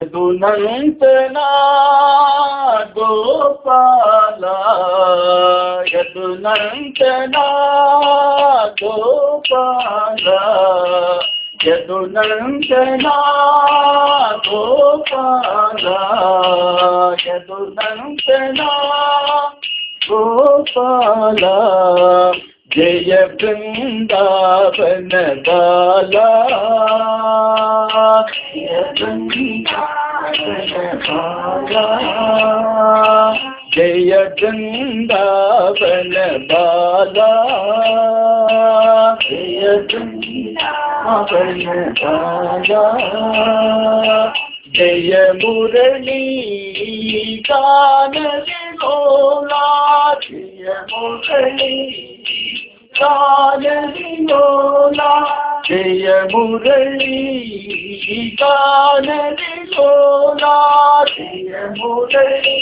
యదునంతనా గోపాల యదునంతనా గోపాల యదునంతనా గోపాల యదునంతనా గోపాల జయ బృందావన బాలా జయ బృందావన బాలా జయ బృందావన బాలా జయ బృందావన బాలా జయ మురళీ గాన విలోలా జయ మురళీ గాన విలోలా జయ మురళీ గాన విలోలా జయ మురళీ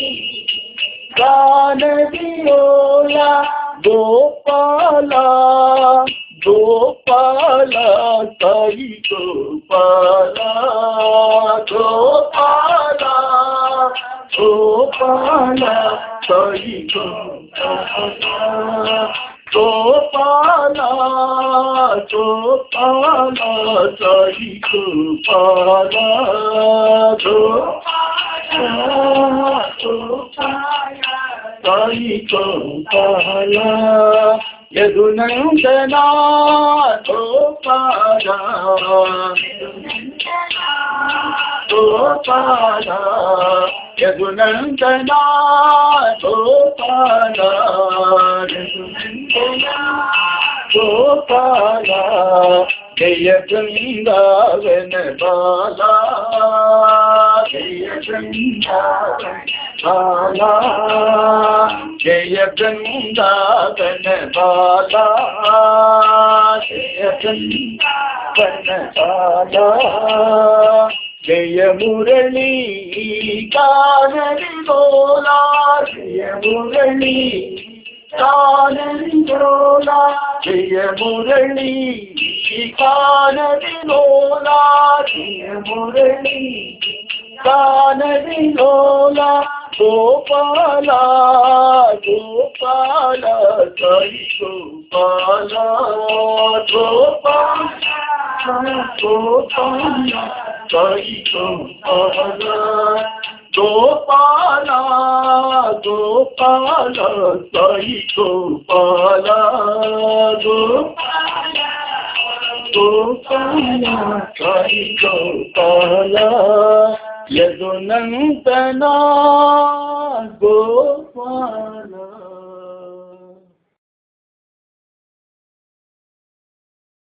గాన విలోలా గోపాల గోపాల సాయి గోపాల గోపాల గోపాల సాయి గోపాల గోపాల గోపాల సాయి గోపాల సాయి గోపాల యదునంతనా గోపాల గోపాల యదునంతనా గోపాల యదునంతనా గోపాల జయ బృందావన బాలా జయ బృందావన బాలా జయ బృందావన బాలా జయ బృందావన బాలా జయ మురళీ గాన విలోలా జయ మురళీ గాన విలోలా జయ మురళీ గాన విలోలా జయ మురళీ గాన విలోలా గోపాల గోపాల సాయి గోపాల గోపాల గోపాల సాయి గోపాల గోపాల గోపాల సాయి గోపాల గోపాల గోపాల సాయి గోపాల యదునంతనా గో